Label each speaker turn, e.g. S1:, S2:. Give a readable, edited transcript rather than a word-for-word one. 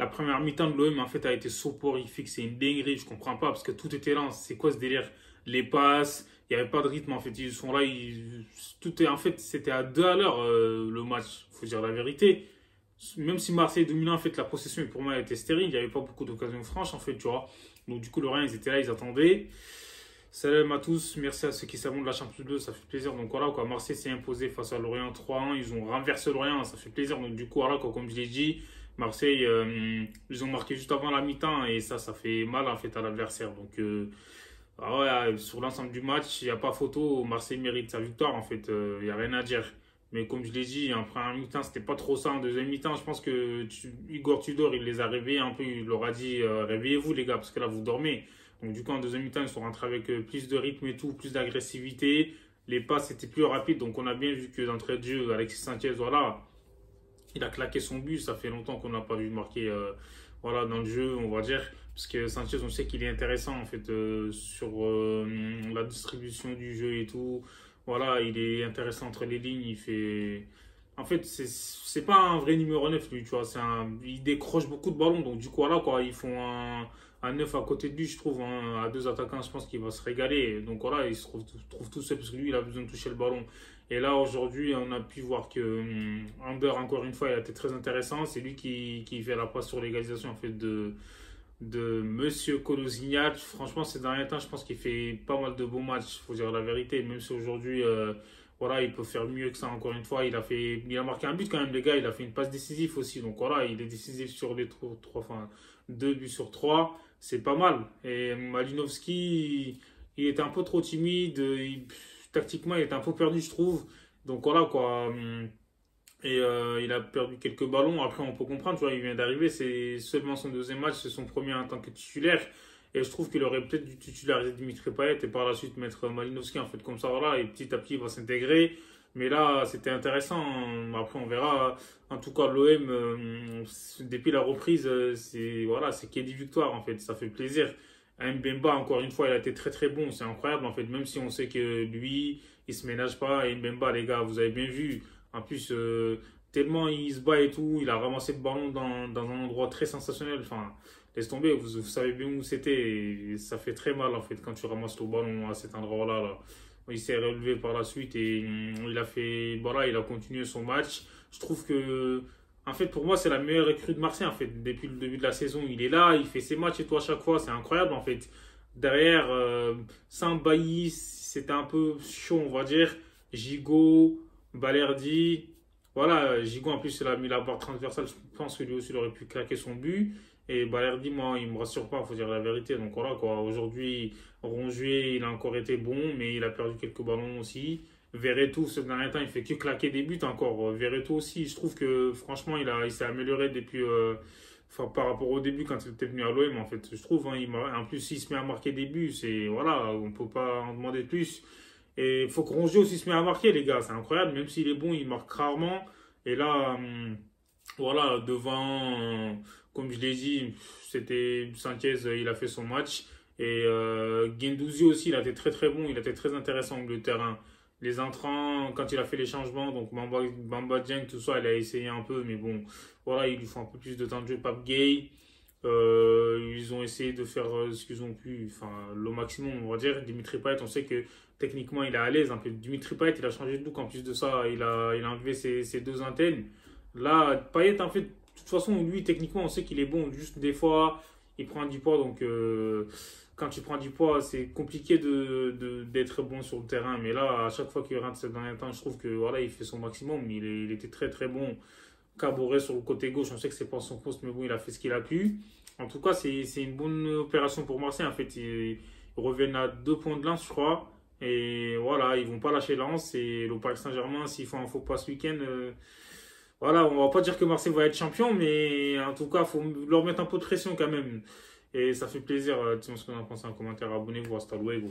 S1: La première mi-temps de l'OM, en fait, a été soporifique. C'est une dinguerie. Je comprends pas parce que tout était lent. C'est quoi ce délire? Les passes, il n'y avait pas de rythme. En fait, ils sont là. Tout est, en fait, c'était à 2 à l'heure le match. Faut dire la vérité. Même si Marseille dominait, en fait, la possession pour moi elle était stérile. Il n'y avait pas beaucoup d'occasions franches, en fait, tu vois. Donc, du coup, le Rhin, ils étaient là, ils attendaient. Salam à tous, merci à ceux qui savent de la Champions 2, ça fait plaisir. Donc voilà, quoi, Marseille s'est imposé face à Lorient 3-1, ils ont renversé Lorient, ça fait plaisir. Donc du coup, voilà, quoi, comme je l'ai dit, Marseille, ils ont marqué juste avant la mi-temps et ça fait mal en fait à l'adversaire. Donc sur l'ensemble du match, il n'y a pas photo, Marseille mérite sa victoire en fait, il n'y a rien à dire. Mais comme je l'ai dit, en première mi-temps, c'était pas trop ça. En deuxième mi-temps, je pense que Igor Tudor, il les a réveillés un peu, il leur a dit réveillez-vous les gars, parce que là vous dormez. Donc du coup, en deuxième mi-temps, ils sont rentrés avec plus de rythme et tout, plus d'agressivité. Les passes étaient plus rapides. Donc on a bien vu que d'entrée de jeu, Alexis Sanchez, voilà, il a claqué son but. Ça fait longtemps qu'on n'a pas vu marquer voilà, dans le jeu, on va dire. Parce que Sanchez, on sait qu'il est intéressant en fait sur la distribution du jeu et tout. Voilà, il est intéressant entre les lignes. Il fait. En fait, c'est pas un vrai numéro 9 lui, tu vois. Il décroche beaucoup de ballons. Donc, du coup, voilà, quoi. Ils font un 9 à côté de lui, je trouve. À deux attaquants, je pense qu'il va se régaler. Donc, voilà, il se trouve tout seul parce que lui, il a besoin de toucher le ballon. Et là, aujourd'hui, on a pu voir que Under, encore une fois, il a été très intéressant. C'est lui qui fait la passe sur l'égalisation, en fait, de Monsieur Kolasinac. Franchement, ces derniers temps, je pense qu'il fait pas mal de beaux matchs, faut dire la vérité. Même si aujourd'hui, voilà, il peut faire mieux que ça. Encore une fois, il a marqué un but quand même, les gars. Il a fait une passe décisive aussi. Donc voilà, il est décisif sur les trois, enfin, 2 buts sur 3. C'est pas mal. Et Malinowski, il était un peu trop timide. Tactiquement, il était un peu perdu, je trouve. Donc voilà, quoi. Et il a perdu quelques ballons. Après, on peut comprendre, tu vois, il vient d'arriver. C'est seulement son deuxième match, c'est son premier en tant que titulaire. Et je trouve qu'il aurait peut-être dû titulariser Dimitri Payet et par la suite mettre Malinowski, en fait, comme ça, voilà. Et petit à petit, il va s'intégrer. Mais là, c'était intéressant. Après, on verra. En tout cas, l'OM, depuis la reprise, voilà, c'est qu'il y ait des victoires, en fait. Ça fait plaisir. Mbemba, encore une fois, il a été très très bon. C'est incroyable, en fait. Même si on sait que lui, il se ménage pas. Et Mbemba, les gars, vous avez bien vu. En plus, tellement il se bat et tout, il a ramassé le ballon dans un endroit très sensationnel. Enfin, laisse tomber, vous savez bien où c'était. Et ça fait très mal en fait quand tu ramasses le ballon à cet endroit-là. Là. Il s'est relevé par la suite et il a fait. Voilà, il a continué son match. Je trouve que, en fait, pour moi, c'est la meilleure recrue de Marseille en fait. Depuis le début de la saison, il est là, il fait ses matchs et tout à chaque fois. C'est incroyable en fait. Derrière, sans Bailly, c'était un peu chaud, on va dire. Gigot. Balerdi, voilà, Gigot en plus il a mis la barre transversale, je pense que lui aussi il aurait pu claquer son but. Et Balerdi, moi, il me rassure pas, il faut dire la vérité. Donc voilà quoi, aujourd'hui, Rongier, il a encore été bon, mais il a perdu quelques ballons aussi. Verretou, ce dernier temps, il fait que claquer des buts encore. Verretou aussi, je trouve que franchement, il s'est amélioré depuis, enfin, par rapport au début quand il était venu à l'OM, en fait. Je trouve, hein, en plus, il se met à marquer des buts, voilà, on peut pas en demander plus. Et il faut que Rongier aussi se met à marquer, les gars. C'est incroyable. Même s'il est bon, il marque rarement. Et là, voilà, devant, comme je l'ai dit, c'était Sanchez, il a fait son match. Et Guendouzi aussi, il a été très très bon. Il a été très intéressant au milieu de terrain. Les entrants, quand il a fait les changements, donc Bamba Dieng, tout ça, il a essayé un peu. Mais bon, voilà, il lui faut un peu plus de temps de jeu. Pape Gueye. Ils ont essayé de faire ce qu'ils ont pu, enfin le maximum on va dire. Dimitri Payet, on sait que techniquement il est à l'aise. En fait, Dimitri Payet, il a changé de look. En plus de ça, il a enlevé ses 2 antennes. Là, Payet, en fait, de toute façon, lui, techniquement, on sait qu'il est bon. Juste des fois, il prend du poids. Donc, quand tu prends du poids, c'est compliqué d'être bon sur le terrain. Mais là, à chaque fois qu'il rentre ces derniers temps, je trouve que voilà, il fait son maximum. Il était très très bon. Caboret sur le côté gauche, on sait que c'est pas son poste, mais bon, il a fait ce qu'il a pu. En tout cas, c'est une bonne opération pour Marseille. En fait, ils reviennent à 2 points de Lens, je crois. Et voilà, ils vont pas lâcher Lens. Et le Paris Saint-Germain, s'ils font un faux pas ce week-end, voilà, on va pas dire que Marseille va être champion, mais en tout cas, il faut leur mettre un peu de pression quand même. Et ça fait plaisir. Dites-moi ce que vous en pensez en commentaire. Abonnez-vous, hasta luego.